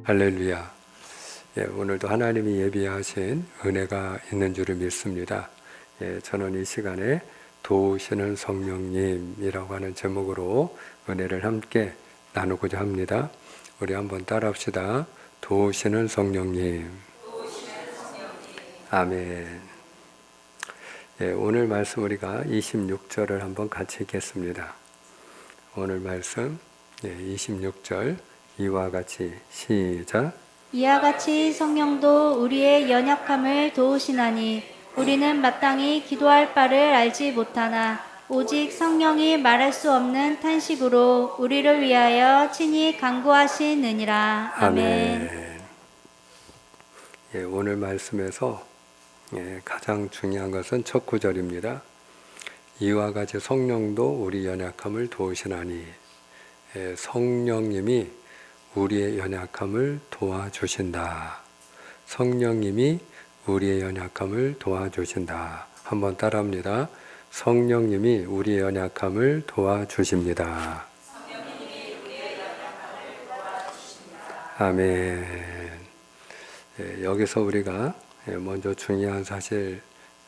할렐루야. 오늘도 하나님이 예비하신 은혜가 있는 줄을 믿습니다. 저는 이 시간에 도우시는 성령님이라고 하는 제목으로 은혜를 함께 나누고자 합니다. 우리 한번 따라합시다. 도우시는 성령님. 아멘. 오늘 말씀 우리가 26절을 한번 같이 읽겠습니다. 오늘 말씀 26절 이와 같이 시작. 이와 같이 성령도 우리의 연약함을 도우시나니 우리는 마땅히 기도할 바를 알지 못하나 오직 성령이 말할 수 없는 탄식으로 우리를 위하여 친히 간구하시느니라. 아멘. 오늘 말씀에서 가장 중요한 것은 첫 구절입니다. 이와 같이 성령도 우리 연약함을 도우시나니 성령님이 우리의 연약함을 도와주신다. 성령님이 우리의 연약함을 도와주신다. 한번 따라합니다. 성령님이 우리의 연약함을 도와주십니다. 아멘. 여기서 우리가 먼저 중요한 사실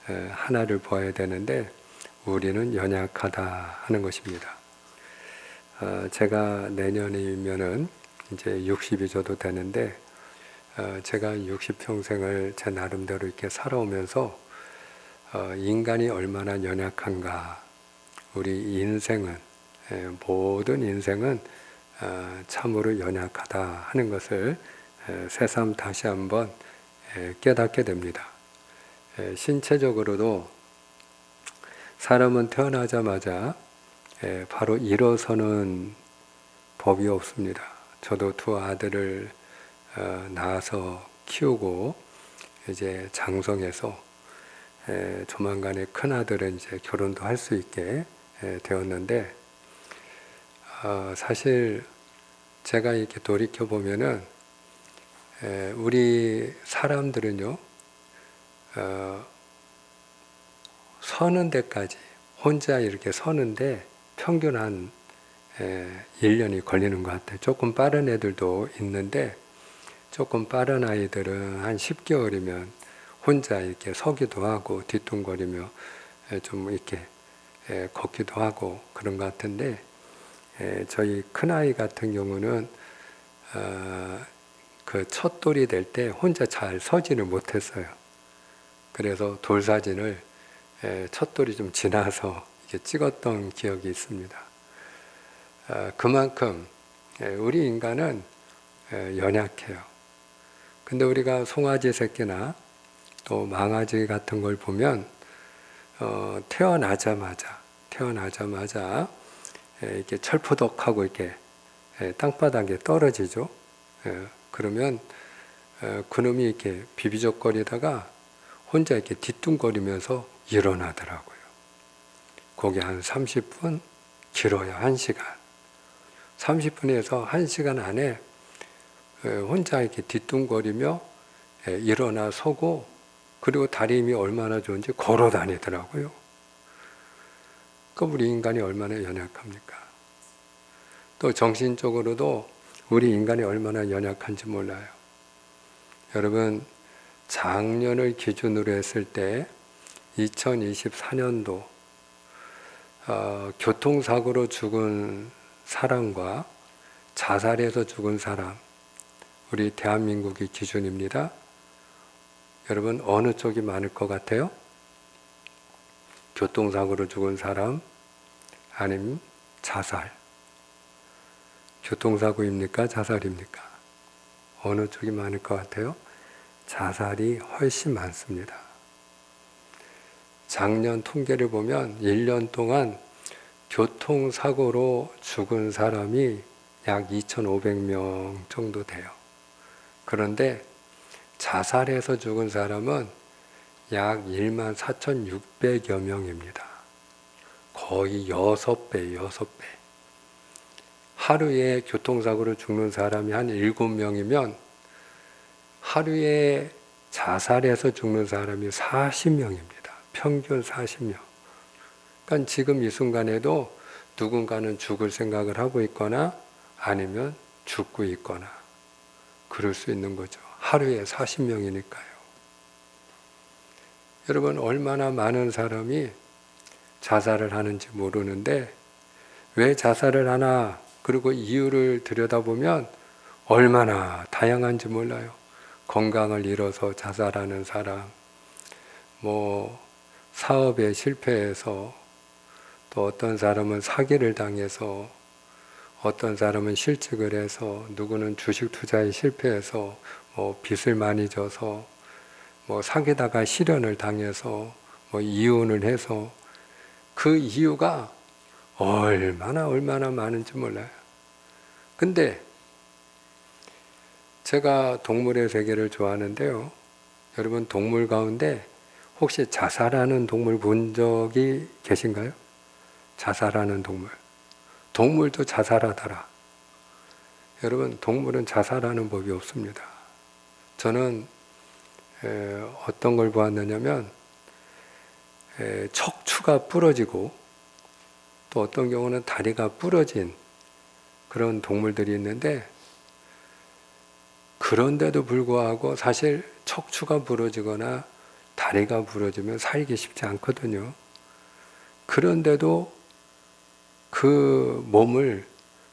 하나를 보아야 되는데 우리는 연약하다 하는 것입니다. 제가 내년이면은 이제 60이 저도 되는데 제가 60평생을 제 나름대로 이렇게 살아오면서 인간이 얼마나 연약한가, 우리 인생은 모든 인생은 참으로 연약하다 하는 것을 새삼 다시 한번 깨닫게 됩니다. 신체적으로도 사람은 태어나자마자 바로 일어서는 법이 없습니다. 저도 두 아들을 낳아서 키우고 이제 장성해서 조만간에 큰 아들은 이제 결혼도 할 수 있게 되었는데 사실 제가 이렇게 돌이켜 보면은 우리 사람들은요 서는 데까지 혼자 이렇게 서는데 평균 한 1년이 걸리는 것 같아요. 조금 빠른 애들도 있는데 조금 빠른 아이들은 한 10개월이면 혼자 이렇게 서기도 하고 뒤뚱거리며 좀 이렇게 걷기도 하고 그런 것 같은데 저희 큰아이 같은 경우는 그 첫 돌이 될 때 혼자 잘 서지를 못했어요. 그래서 돌 사진을 첫 돌이 좀 지나서 이렇게 찍었던 기억이 있습니다. 그만큼 우리 인간은 연약해요. 근데 우리가 송아지 새끼나 또 망아지 같은 걸 보면 태어나자마자 이렇게 철푸덕하고 이렇게 땅바닥에 떨어지죠. 그러면 그놈이 이렇게 비비적거리다가 혼자 이렇게 뒤뚱거리면서 일어나더라고요. 거기 한 30분, 길어야 1시간. 30분에서 1시간 안에 혼자 이렇게 뒤뚱거리며 일어나 서고 그리고 다리 힘이 얼마나 좋은지 걸어 다니더라고요. 그럼 우리 인간이 얼마나 연약합니까? 또 정신적으로도 우리 인간이 얼마나 연약한지 몰라요. 여러분, 작년을 기준으로 했을 때 2024년도 교통사고로 죽은 사람과 자살해서 죽은 사람, 우리 대한민국이 기준입니다. 여러분 어느 쪽이 많을 것 같아요? 교통사고로 죽은 사람 아니면 자살? 교통사고입니까? 자살입니까? 어느 쪽이 많을 것 같아요? 자살이 훨씬 많습니다. 작년 통계를 보면 1년 동안 교통사고로 죽은 사람이 약 2,500명 정도 돼요. 그런데 자살해서 죽은 사람은 약 14,600여 명입니다. 거의 6배. 하루에 교통사고로 죽는 사람이 한 7명이면 하루에 자살해서 죽는 사람이 40명입니다. 평균 40명. 그러니까 지금 이 순간에도 누군가는 죽을 생각을 하고 있거나 아니면 죽고 있거나 그럴 수 있는 거죠. 하루에 40명이니까요. 여러분, 얼마나 많은 사람이 자살을 하는지 모르는데 왜 자살을 하나, 그리고 이유를 들여다보면 얼마나 다양한지 몰라요. 건강을 잃어서 자살하는 사람, 사업에 실패해서, 또 어떤 사람은 사기를 당해서, 어떤 사람은 실직을 해서, 누구는 주식 투자에 실패해서, 빚을 많이 져서, 사귀다가 실연을 당해서, 이혼을 해서, 그 이유가 얼마나 많은지 몰라요. 근데 제가 동물의 세계를 좋아하는데요. 여러분, 동물 가운데 혹시 자살하는 동물 본 적이 계신가요? 자살하는 동물. 동물도 자살하더라. 여러분, 동물은 자살하는 법이 없습니다. 저는 어떤 걸 보았느냐면 척추가 부러지고 또 어떤 경우는 다리가 부러진 그런 동물들이 있는데, 그런데도 불구하고 사실 척추가 부러지거나 다리가 부러지면 살기 쉽지 않거든요. 그런데도 그 몸을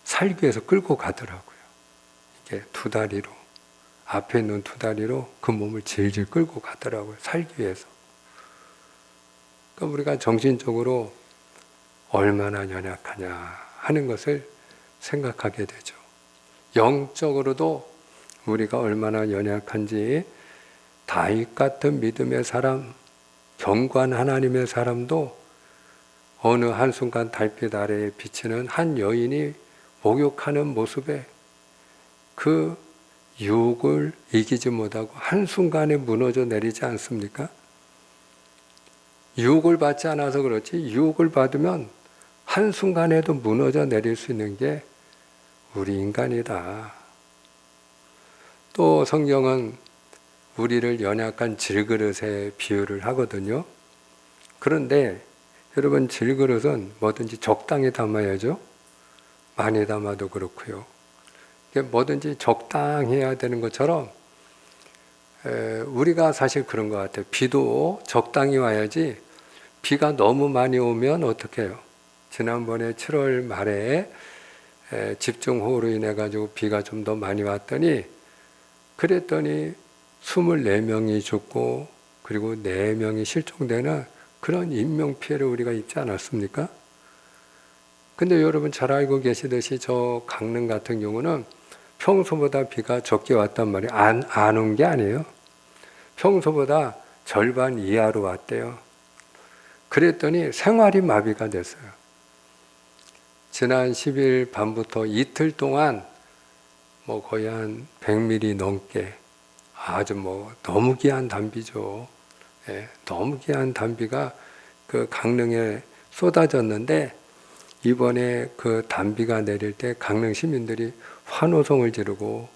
살기 위해서 끌고 가더라고요. 이게 두 다리로, 앞에 있는 두 다리로 그 몸을 질질 끌고 가더라고요. 살기 위해서. 그러니까 우리가 정신적으로 얼마나 연약하냐 하는 것을 생각하게 되죠. 영적으로도 우리가 얼마나 연약한지 다윗 같은 믿음의 사람, 경고한 하나님의 사람도 어느 한순간 달빛 아래에 비치는 한 여인이 목욕하는 모습에 그 유혹을 이기지 못하고 한순간에 무너져 내리지 않습니까? 유혹을 받지 않아서 그렇지, 유혹을 받으면 한순간에도 무너져 내릴 수 있는 게 우리 인간이다. 또 성경은 우리를 연약한 질그릇에 비유를 하거든요. 그런데 여러분, 질그릇은 뭐든지 적당히 담아야죠. 많이 담아도 그렇고요. 뭐든지 적당해야 되는 것처럼 우리가 사실 그런 것 같아요. 비도 적당히 와야지, 비가 너무 많이 오면 어떻게 해요? 지난번에 7월 말에 집중호우로 인해 가지고 비가 좀 더 많이 왔더니, 그랬더니 24명이 죽고 그리고 4명이 실종되는 그런 인명피해를 우리가 입지 않았습니까? 근데 여러분 잘 알고 계시듯이 저 강릉 같은 경우는 평소보다 비가 적게 왔단 말이에요. 안 온 게 아니에요. 평소보다 절반 이하로 왔대요. 그랬더니 생활이 마비가 됐어요. 지난 10일 밤부터 이틀 동안 거의 한 100mm 넘게, 아주 너무 귀한 단비죠. 너무 귀한 단비가 그 강릉에 쏟아졌는데, 이번에 그 단비가 내릴 때 강릉 시민들이 환호성을 지르고,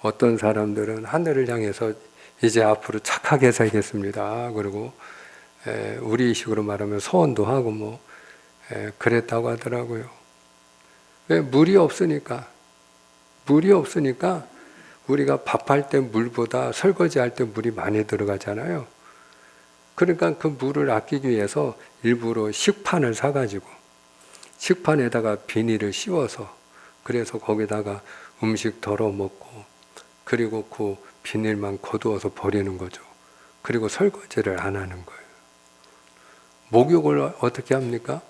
어떤 사람들은 하늘을 향해서 이제 앞으로 착하게 살겠습니다. 그리고 우리식으로 말하면 소원도 하고 그랬다고 하더라고요. 왜? 물이 없으니까. 물이 없으니까 우리가 밥할 때 물보다 설거지할 때 물이 많이 들어가잖아요. 그러니까 그 물을 아끼기 위해서 일부러 식판을 사가지고 식판에다가 비닐을 씌워서, 그래서 거기다가 음식 덜어 먹고, 그리고 그 비닐만 거두어서 버리는 거죠. 그리고 설거지를 안 하는 거예요. 목욕을 어떻게 합니까?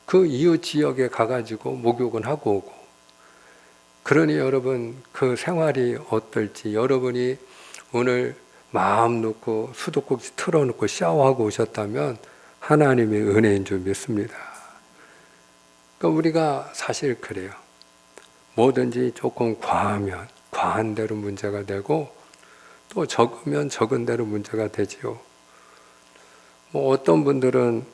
그 이웃 지역에 가가지고 목욕은 하고 오고. 그러니 여러분, 그 생활이 어떨지, 여러분이 오늘 마음 놓고 수도꼭지 틀어놓고 샤워하고 오셨다면 하나님의 은혜인 줄 믿습니다. 그러니까 우리가 사실 그래요. 뭐든지 조금 과하면 과한 대로 문제가 되고, 또 적으면 적은 대로 문제가 되지요. 어떤 분들은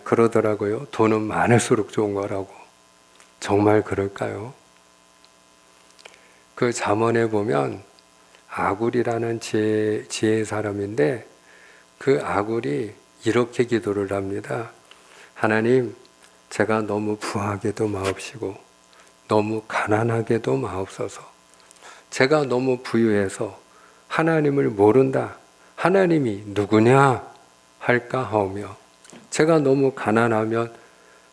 그러더라고요. 돈은 많을수록 좋은 거라고. 정말 그럴까요? 그 잠언에 보면 아굴이라는 지혜의 사람인데, 그 아굴이 이렇게 기도를 합니다. 하나님, 제가 너무 부하게도 마옵시고 너무 가난하게도 마옵소서. 제가 너무 부유해서 하나님을 모른다. 하나님이 누구냐 할까 하오며, 제가 너무 가난하면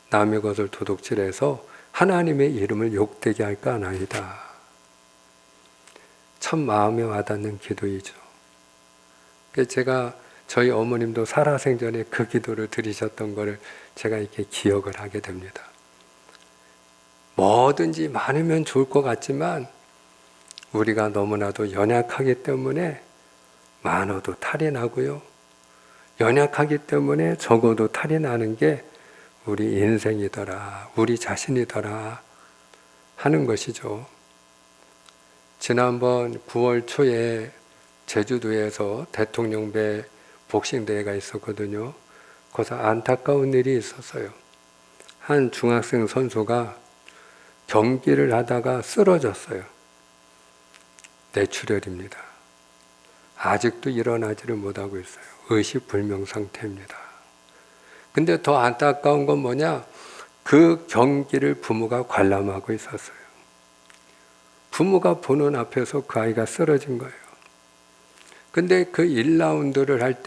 남의 것을 도둑질해서 하나님의 이름을 욕되게 할까 하나이다. 참 마음에 와닿는 기도이죠. 제가 저희 어머님도 살아생전에 그 기도를 드리셨던 것을 제가 이렇게 기억을 하게 됩니다. 뭐든지 많으면 좋을 것 같지만 우리가 너무나도 연약하기 때문에 많아도 탈이 나고요. 연약하기 때문에 적어도 탈이 나는 게 우리 인생이더라, 우리 자신이더라 하는 것이죠. 지난번 9월 초에 제주도에서 대통령배 복싱대회가 있었거든요. 거기서 안타까운 일이 있었어요. 한 중학생 선수가 경기를 하다가 쓰러졌어요. 뇌출혈입니다. 아직도 일어나지를 못하고 있어요. 의식불명 상태입니다. 근데 더 안타까운 건 뭐냐? 그 경기를 부모가 관람하고 있었어요. 부모가 보는 앞에서 그 아이가 쓰러진 거예요. 근데 그 1라운드를 할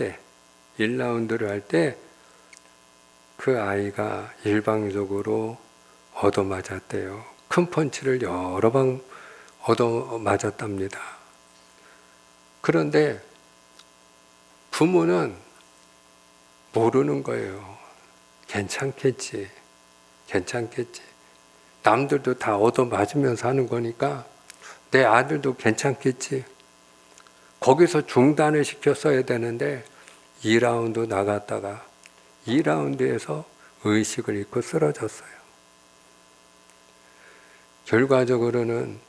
때 그 아이가 일방적으로 얻어맞았대요. 큰 펀치를 여러 방 얻어맞았답니다. 그런데 부모는 모르는 거예요. 괜찮겠지. 남들도 다 얻어맞으면서 하는 거니까 내 아들도 괜찮겠지. 거기서 중단을 시켰어야 되는데 2라운드 나갔다가 2라운드에서 의식을 잃고 쓰러졌어요. 결과적으로는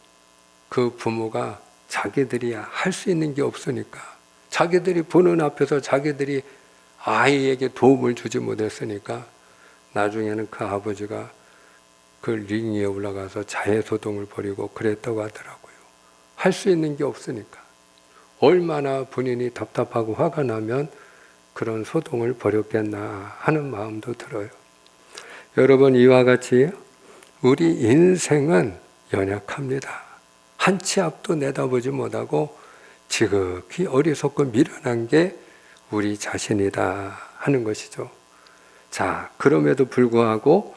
그 부모가 자기들이 할 수 있는 게 없으니까, 자기들이 보는 앞에서 자기들이 아이에게 도움을 주지 못했으니까 나중에는 그 아버지가 그 링 위에 올라가서 자해소동을 벌이고 그랬다고 하더라고요. 할 수 있는 게 없으니까. 얼마나 본인이 답답하고 화가 나면 그런 소동을 벌였겠나 하는 마음도 들어요. 여러분, 이와 같이 우리 인생은 연약합니다. 한 치 앞도 내다보지 못하고 지극히 어리석고 미련한 게 우리 자신이다 하는 것이죠. 자, 그럼에도 불구하고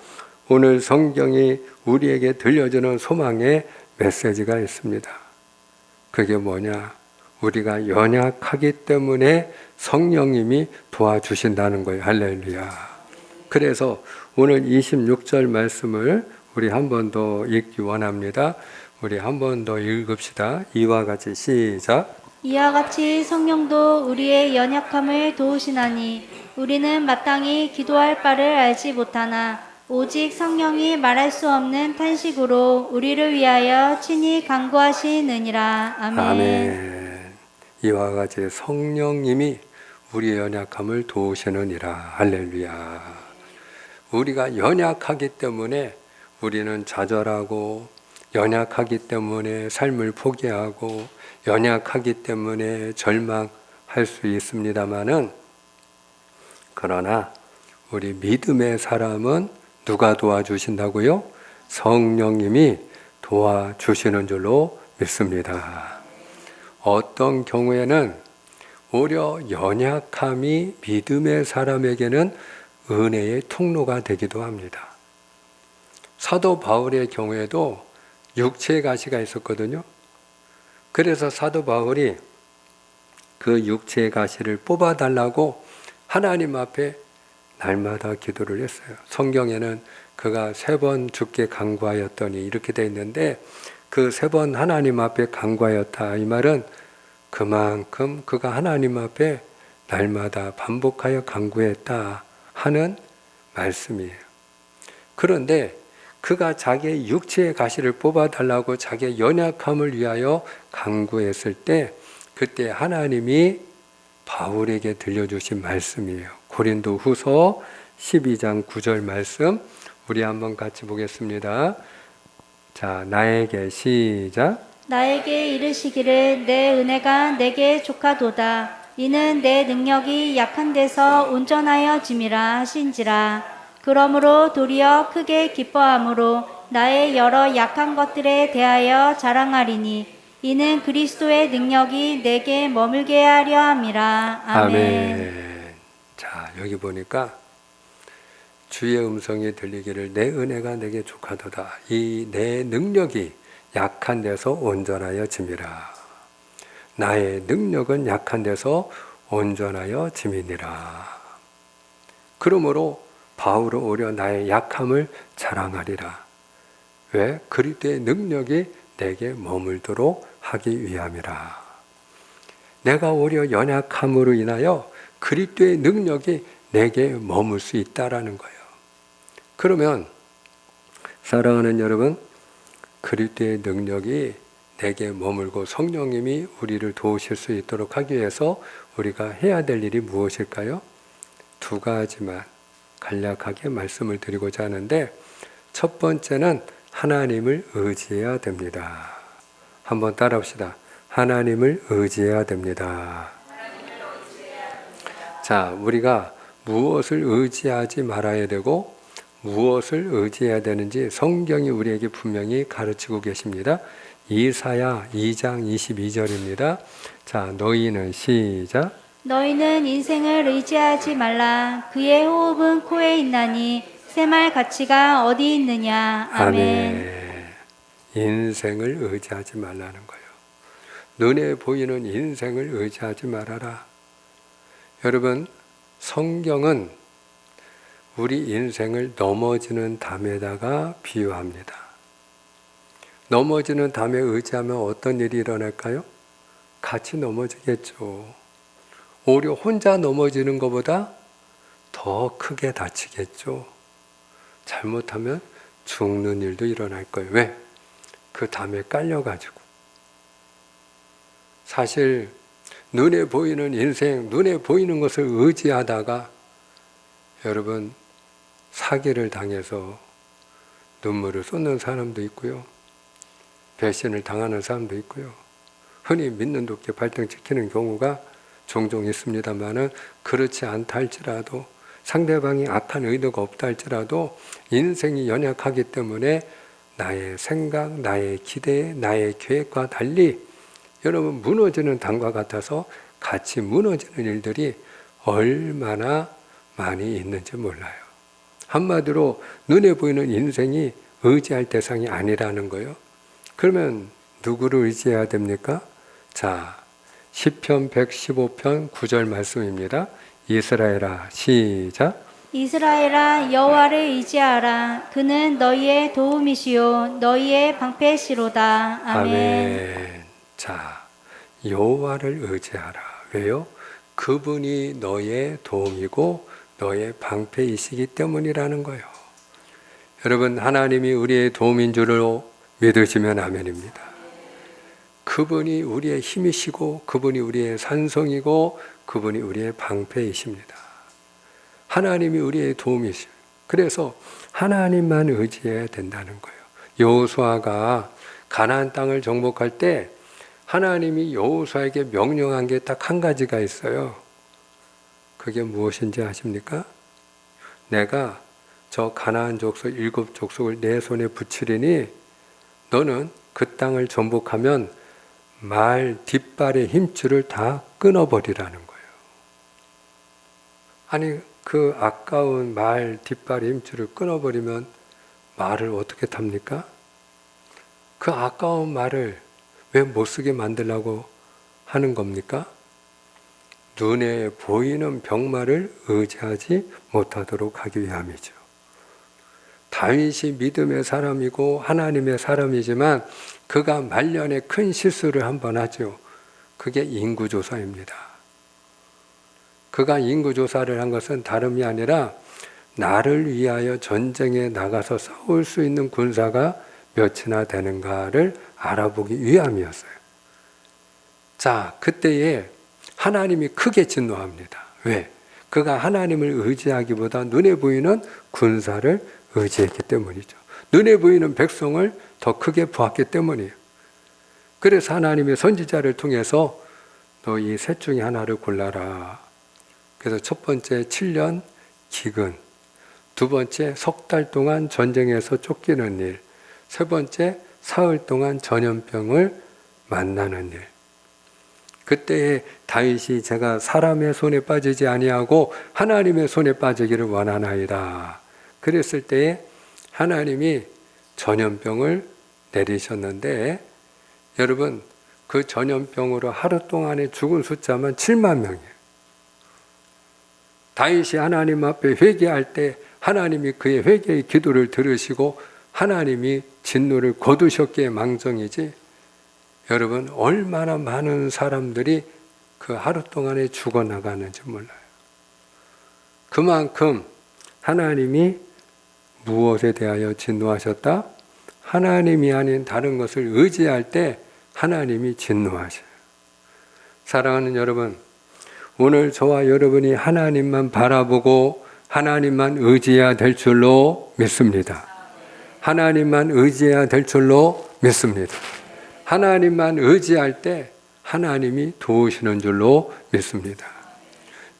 오늘 성경이 우리에게 들려주는 소망의 메시지가 있습니다. 그게 뭐냐? 우리가 연약하기 때문에 성령님이 도와주신다는 거예요. 할렐루야. 그래서 오늘 26절 말씀을 우리 한 번 더 읽기 원합니다. 우리 한 번 더 읽읍시다. 이와 같이 시작. 이와 같이 성령도 우리의 연약함을 도우시나니 우리는 마땅히 기도할 바를 알지 못하나 오직 성령이 말할 수 없는 탄식으로 우리를 위하여 친히 간구하시느니라. 아멘. 아멘. 이와 같이 성령님이 우리의 연약함을 도우시느니라. 할렐루야. 우리가 연약하기 때문에 우리는 좌절하고, 연약하기 때문에 삶을 포기하고, 연약하기 때문에 절망할 수 있습니다마는, 그러나 우리 믿음의 사람은 누가 도와주신다고요? 성령님이 도와주시는 줄로 믿습니다. 어떤 경우에는 오히려 연약함이 믿음의 사람에게는 은혜의 통로가 되기도 합니다. 사도 바울의 경우에도 육체의 가시가 있었거든요. 그래서 사도 바울이 그 육체의 가시를 뽑아달라고 하나님 앞에 날마다 기도를 했어요. 성경에는 그가 3번 주께 간구하였더니 이렇게 돼 있는데, 그 3번 하나님 앞에 간구하였다, 이 말은 그만큼 그가 하나님 앞에 날마다 반복하여 간구했다 하는 말씀이에요. 그런데 그가 자기의 육체의 가시를 뽑아달라고 자기의 연약함을 위하여 간구했을 때, 그때 하나님이 바울에게 들려주신 말씀이에요. 고린도 후서 12장 9절 말씀 우리 한번 같이 보겠습니다. 자, 나에게 시작. 나에게 이르시기를 내 은혜가 내게 족하도다. 이는 내 능력이 약한 데서 온전하여 짐이라 하신지라. 그러므로 도리어 크게 기뻐함으로 나의 여러 약한 것들에 대하여 자랑하리니 이는 그리스도의 능력이 내게 머물게 하려 함이라. 아멘. 자, 여기 보니까 주의 음성이 들리기를 내 은혜가 내게 족하도다. 이 내 능력이 약한 데서 온전하여 짐이라. 나의 능력은 약한 데서 온전하여 짐이니라. 그러므로 바울은 오히려 나의 약함을 자랑하리라. 왜? 그리스도의 능력이 내게 머물도록 하기 위함이라. 내가 오히려 연약함으로 인하여 그리스도의 능력이 내게 머물 수 있다라는 거예요. 그러면 사랑하는 여러분, 그리스도의 능력이 내게 머물고 성령님이 우리를 도우실 수 있도록 하기 위해서 우리가 해야 될 일이 무엇일까요? 두 가지만 간략하게 말씀을 드리고자 하는데, 첫 번째는 하나님을 의지해야 됩니다. 한번 따라합시다. 하나님을 의지해야 됩니다. 자, 우리가 무엇을 의지하지 말아야 되고 무엇을 의지해야 되는지 성경이 우리에게 분명히 가르치고 계십니다. 이사야 2장 22절입니다. 자, 너희는 시작. 너희는 인생을 의지하지 말라. 그의 호흡은 코에 있나니 새말 가치가 어디 있느냐. 아멘. 인생을 의지하지 말라는 거예요. 눈에 보이는 인생을 의지하지 말아라. 여러분, 성경은 우리 인생을 넘어지는 담에다가 비유합니다. 넘어지는 담에 의지하면 어떤 일이 일어날까요? 같이 넘어지겠죠. 오히려 혼자 넘어지는 것보다 더 크게 다치겠죠. 잘못하면 죽는 일도 일어날 거예요. 왜? 그 담에 깔려가지고. 사실 눈에 보이는 인생, 눈에 보이는 것을 의지하다가 여러분 사기를 당해서 눈물을 쏟는 사람도 있고요. 배신을 당하는 사람도 있고요. 흔히 믿는 돕게 발등지키는 경우가 종종 있습니다만은, 그렇지 않다 할지라도, 상대방이 악한 의도가 없다 할지라도 인생이 연약하기 때문에 나의 생각, 나의 기대, 나의 계획과 달리 여러분 무너지는 담과 같아서 같이 무너지는 일들이 얼마나 많이 있는지 몰라요. 한마디로 눈에 보이는 인생이 의지할 대상이 아니라는 거예요. 그러면 누구를 의지해야 됩니까? 자, 시편 115편 9절 말씀입니다. 이스라엘아, 시작. 이스라엘아, 여호와를 의지하라. 그는 너희의 도움이시요 너희의 방패시로다. 아멘. 자, 여호와를 의지하라. 왜요? 그분이 너의 도움이고 너의 방패이시기 때문이라는 거예요. 여러분, 하나님이 우리의 도움인 줄로 믿으시면 아멘입니다. 그분이 우리의 힘이시고 그분이 우리의 산성이고 그분이 우리의 방패이십니다. 하나님이 우리의 도움이시죠. 그래서 하나님만 의지해야 된다는 거예요. 여호수아가 가나안 땅을 정복할 때 하나님이 여호수아에게 명령한 게 딱 한 가지가 있어요. 그게 무엇인지 아십니까? 내가 저 가나안 족속 7족속을 내 손에 붙이리니 너는 그 땅을 정복하면 말 뒷발의 힘줄을 다 끊어버리라는 거예요. 아니, 그 아까운 말 뒷발의 힘줄을 끊어버리면 말을 어떻게 탑니까? 그 아까운 말을 왜 못 쓰게 만들려고 하는 겁니까? 눈에 보이는 병마를 의지하지 못하도록 하기 위함이죠. 다윗이 믿음의 사람이고 하나님의 사람이지만 그가 말년에 큰 실수를 한 번 하죠. 그게 인구조사입니다. 그가 인구조사를 한 것은 다름이 아니라 나를 위하여 전쟁에 나가서 싸울 수 있는 군사가 몇이나 되는가를 알아보기 위함이었어요. 자, 그때에 하나님이 크게 진노합니다. 왜? 그가 하나님을 의지하기보다 눈에 보이는 군사를 의지했기 때문이죠. 눈에 보이는 백성을 더 크게 보았기 때문이에요. 그래서 하나님의 선지자를 통해서 너 이 셋 중에 하나를 골라라. 그래서 첫 번째 7년 기근, 두 번째 석 달 동안 전쟁에서 쫓기는 일, 세 번째 사흘 동안 전염병을 만나는 일. 그때에 다윗이 제가 사람의 손에 빠지지 아니하고 하나님의 손에 빠지기를 원하나이다. 그랬을 때에 하나님이 전염병을 내리셨는데 여러분 그 전염병으로 하루 동안에 죽은 숫자만 7만 명이에요. 다윗이 하나님 앞에 회개할 때 하나님이 그의 회개의 기도를 들으시고 하나님이 진노를 거두셨기에 망정이지 여러분 얼마나 많은 사람들이 그 하루 동안에 죽어나가는지 몰라요. 그만큼 하나님이 무엇에 대하여 진노하셨다? 하나님이 아닌 다른 것을 의지할 때 하나님이 진노하셔요. 사랑하는 여러분, 오늘 저와 여러분이 하나님만 바라보고 하나님만 의지해야 될 줄로 믿습니다. 하나님만 의지해야 될 줄로 믿습니다. 하나님만 의지할 때 하나님이 도우시는 줄로 믿습니다.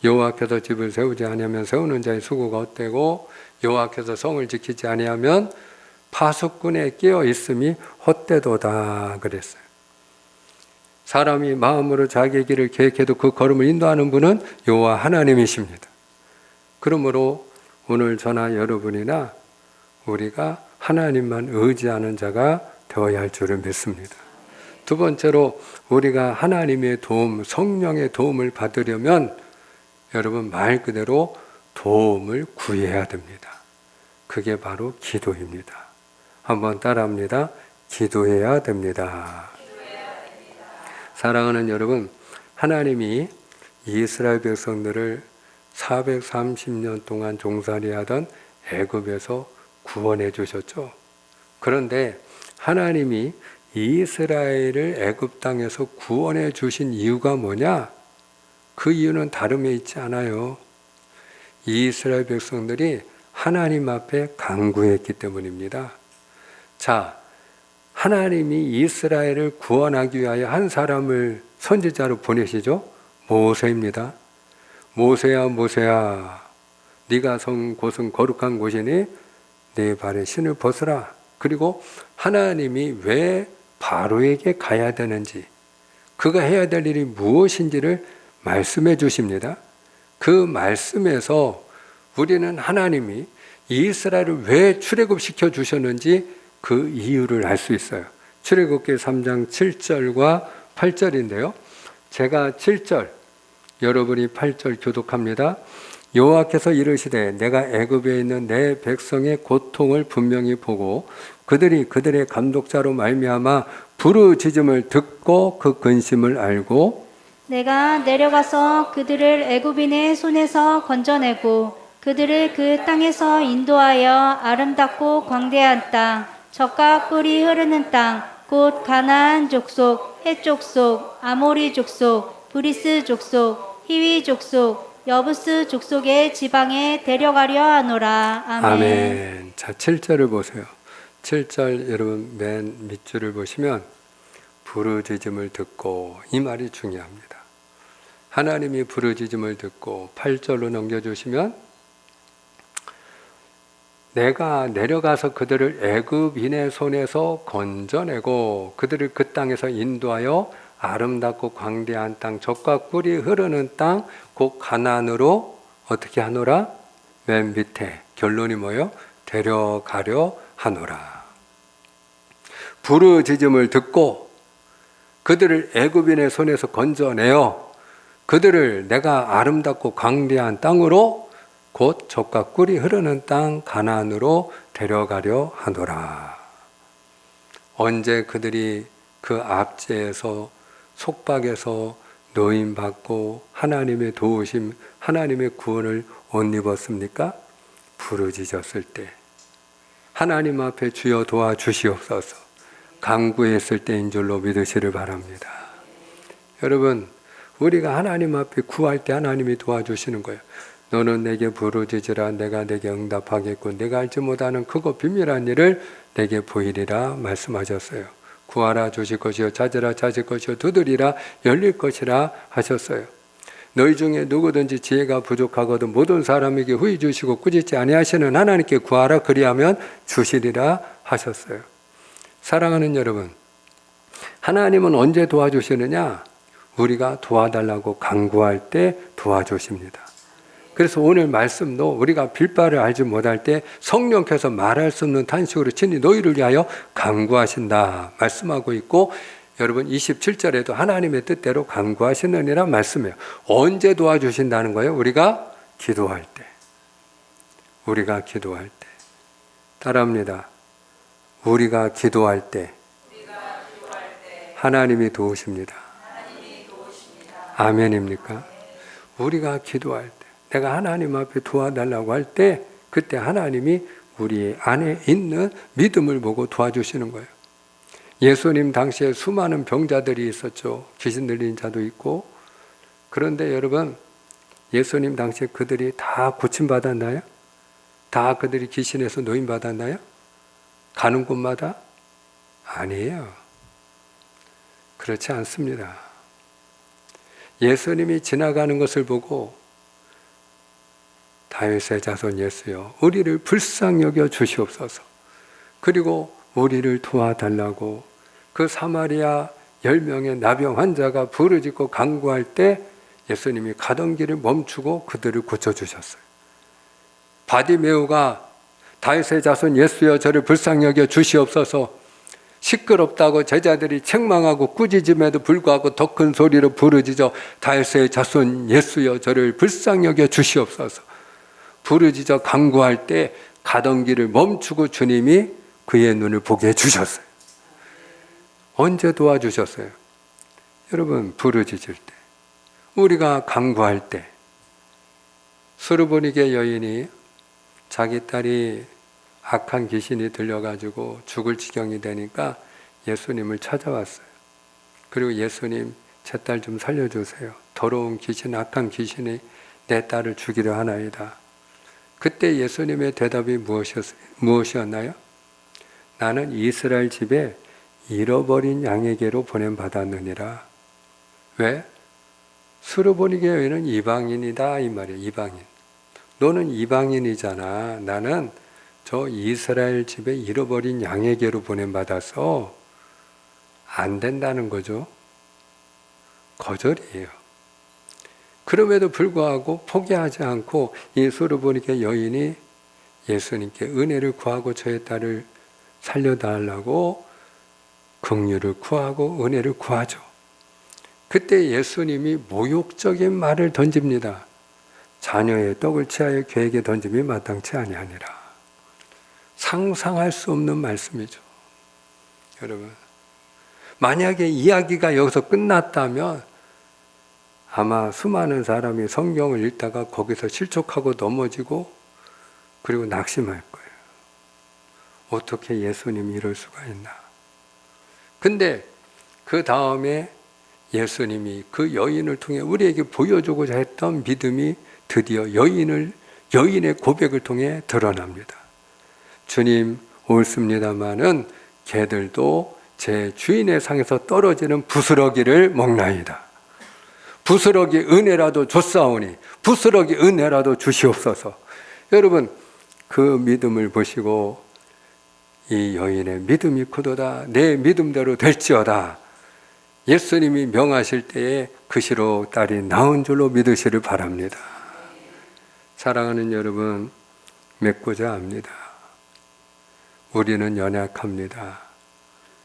여호와께서 집을 세우지 아니하면 세우는 자의 수고가 헛되고 여호와께서 성을 지키지 아니하면 파수꾼에 끼어 있음이 헛되도다 그랬어요. 사람이 마음으로 자기의 길을 계획해도 그 걸음을 인도하는 분은 여호와 하나님이십니다. 그러므로 오늘 저나 여러분이나 우리가 하나님만 의지하는 자가 되어야 할 줄을 믿습니다. 두 번째로 우리가 하나님의 도움, 성령의 도움을 받으려면 여러분 말 그대로 도움을 구해야 됩니다. 그게 바로 기도입니다. 한번 따라합니다. 기도해야 됩니다. 사랑하는 여러분, 하나님이 이스라엘 백성들을 430년 동안 종살이하던 애굽에서 구원해 주셨죠. 그런데 하나님이 이스라엘을 애굽 땅에서 구원해 주신 이유가 뭐냐? 그 이유는 다름에 있지 않아요. 이스라엘 백성들이 하나님 앞에 간구했기 때문입니다. 자, 하나님이 이스라엘을 구원하기 위하여 한 사람을 선지자로 보내시죠. 모세입니다. 모세야 모세야 네가 선 곳은 거룩한 곳이니 네 발에 신을 벗으라. 그리고 하나님이 왜 바로에게 가야 되는지 그가 해야 될 일이 무엇인지를 말씀해 주십니다. 그 말씀에서 우리는 하나님이 이스라엘을 왜 출애굽시켜 주셨는지 그 이유를 알 수 있어요. 출애굽기 3장 7절과 8절인데요. 제가 7절, 여러분이 8절 교독합니다. 여호와께서 이르시되 내가 애굽에 있는 내 백성의 고통을 분명히 보고 그들이 그들의 감독자로 말미암아 부르짖음을 듣고 그 근심을 알고 내가 내려가서 그들을 애굽인의 손에서 건져내고 그들을 그 땅에서 인도하여 아름답고 광대한 땅 젖과 꿀이 흐르는 땅 곧 가나안 족속, 헷 족속, 아모리 족속, 브리스 족속, 히위 족속, 여부스 족속의 지방에 데려가려 하노라. 아멘. 아멘. 자, 7절을 보세요. 7절 여러분 맨 밑줄을 보시면 부르짖음을 듣고 이 말이 중요합니다. 하나님이 부르짖음을 듣고 8절로 넘겨주시면 내가 내려가서 그들을 애굽인의 손에서 건져내고 그들을 그 땅에서 인도하여 아름답고 광대한 땅 젖과 꿀이 흐르는 땅 곧 가나안으로 어떻게 하노라? 맨 밑에 결론이 뭐예요? 데려가려 하노라. 부르짖음을 듣고 그들을 애굽인의 손에서 건져내어 그들을 내가 아름답고 광대한 땅으로 곧 젖과 꿀이 흐르는 땅 가나안으로 데려가려 하노라. 언제 그들이 그 압제에서 속박에서 노임받고 하나님의 도우심, 하나님의 구원을 못 입었습니까? 부르짖었을 때 하나님 앞에 주여 도와주시옵소서 간구했을 때인 줄로 믿으시를 바랍니다. 여러분, 우리가 하나님 앞에 구할 때 하나님이 도와주시는 거예요. 너는 내게 부르짖으라 내가 내게 응답하겠고 내가 알지 못하는 크고 비밀한 일을 내게 보이리라 말씀하셨어요. 구하라 주실 것이요 찾으라 찾을 것이요 두드리라 열릴 것이라 하셨어요. 너희 중에 누구든지 지혜가 부족하거든 모든 사람에게 후히 주시고 꾸짖지 아니하시는 하나님께 구하라 그리하면 주시리라 하셨어요. 사랑하는 여러분, 하나님은 언제 도와주시느냐? 우리가 도와달라고 간구할 때 도와주십니다. 그래서 오늘 말씀도 우리가 빌바를 알지 못할 때 성령께서 말할 수 없는 탄식으로 친히 너희를 위하여 간구하신다 말씀하고 있고, 여러분 27절에도 하나님의 뜻대로 간구하시느니라 말씀해요. 언제 도와주신다는 거예요? 우리가 기도할 때. 우리가 기도할 때. 따라합니다. 우리가 기도할 때 하나님이 도우십니다. 아멘입니까? 우리가 기도할 때, 내가 하나님 앞에 도와달라고 할 때, 그때 하나님이 우리 안에 있는 믿음을 보고 도와주시는 거예요. 예수님 당시에 수많은 병자들이 있었죠. 귀신 들린 자도 있고. 그런데 여러분, 예수님 당시에 그들이 다 고침받았나요? 다 그들이 귀신에서 노인받았나요? 가는 곳마다? 아니에요. 그렇지 않습니다. 예수님이 지나가는 것을 보고 다윗의 자손 예수여, 우리를 불쌍히 여겨 주시옵소서. 그리고 우리를 도와달라고 그 사마리아 10명의 나병 환자가 부르짖고 간구할 때 예수님이 가던 길을 멈추고 그들을 고쳐주셨어요. 바디메오가 다윗의 자손 예수여 저를 불쌍히 여겨 주시옵소서, 시끄럽다고 제자들이 책망하고 꾸짖음에도 불구하고 더 큰 소리로 부르짖어 다윗의 자손 예수여 저를 불쌍히 여겨 주시옵소서 부르짖어 간구할 때 가던 길을 멈추고 주님이 그의 눈을 보게 해주셨어요. 언제 도와주셨어요? 여러분, 부르짖을 때, 우리가 간구할 때. 수르보니게 여인이 자기 딸이 악한 귀신이 들려가지고 죽을 지경이 되니까 예수님을 찾아왔어요. 그리고 예수님, 제 딸 좀 살려주세요. 더러운 귀신, 악한 귀신이 내 딸을 죽이려 하나이다. 그때 예수님의 대답이 무엇이었나요? 나는 이스라엘 집에 잃어버린 양에게로 보냄받았느니라. 왜? 수르보니게 여인은 이방인이다 이 말이에요. 이방인. 너는 이방인이잖아. 나는 저 이스라엘 집에 잃어버린 양에게로 보냄받아서 안 된다는 거죠. 거절이에요. 그럼에도 불구하고 포기하지 않고 이 수르보니게 여인이 예수님께 은혜를 구하고 저의 딸을 살려달라고 긍휼을 구하고 은혜를 구하죠. 그때 예수님이 모욕적인 말을 던집니다. 자녀의 떡을 취하여 개에게 던짐이 마땅치 아니하니라. 상상할 수 없는 말씀이죠. 여러분, 만약에 이야기가 여기서 끝났다면 아마 수많은 사람이 성경을 읽다가 거기서 실족하고 넘어지고 그리고 낙심할 거예요. 어떻게 예수님이 이럴 수가 있나. 근데 그 다음에 예수님이 그 여인을 통해 우리에게 보여주고자 했던 믿음이 드디어 여인의 고백을 통해 드러납니다. 주님, 옳습니다마는 개들도 제 주인의 상에서 떨어지는 부스러기를 먹나이다. 부스러기 은혜라도 줬사오니 부스러기 은혜라도 주시옵소서. 여러분, 그 믿음을 보시고 이 여인의 믿음이 크도다, 내 믿음대로 될지어다, 예수님이 명하실 때에 그 시로 딸이 나은 줄로 믿으시를 바랍니다. 사랑하는 여러분, 맺고자 합니다. 우리는 연약합니다.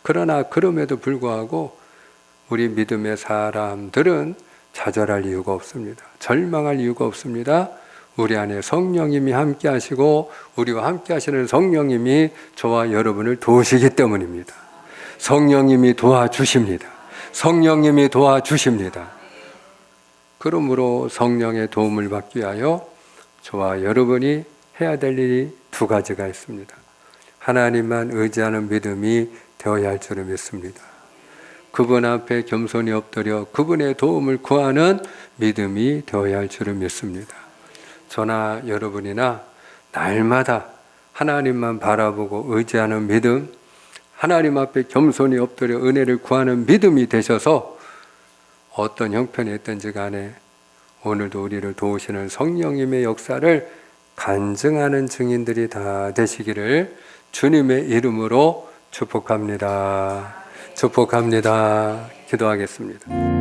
그러나 그럼에도 불구하고 우리 믿음의 사람들은 좌절할 이유가 없습니다. 절망할 이유가 없습니다. 우리 안에 성령님이 함께 하시고 우리와 함께 하시는 성령님이 저와 여러분을 도우시기 때문입니다. 성령님이 도와주십니다. 성령님이 도와주십니다. 그러므로 성령의 도움을 받기 위하여 저와 여러분이 해야 될 일이 두 가지가 있습니다. 하나님만 의지하는 믿음이 되어야 할 줄을 믿습니다. 그분 앞에 겸손히 엎드려 그분의 도움을 구하는 믿음이 되어야 할 줄을 믿습니다. 저나 여러분이나 날마다 하나님만 바라보고 의지하는 믿음, 하나님 앞에 겸손히 엎드려 은혜를 구하는 믿음이 되셔서 어떤 형편이 있든지 간에 오늘도 우리를 도우시는 성령님의 역사를 간증하는 증인들이 다 되시기를 주님의 이름으로 축복합니다. 축복합니다. 기도하겠습니다.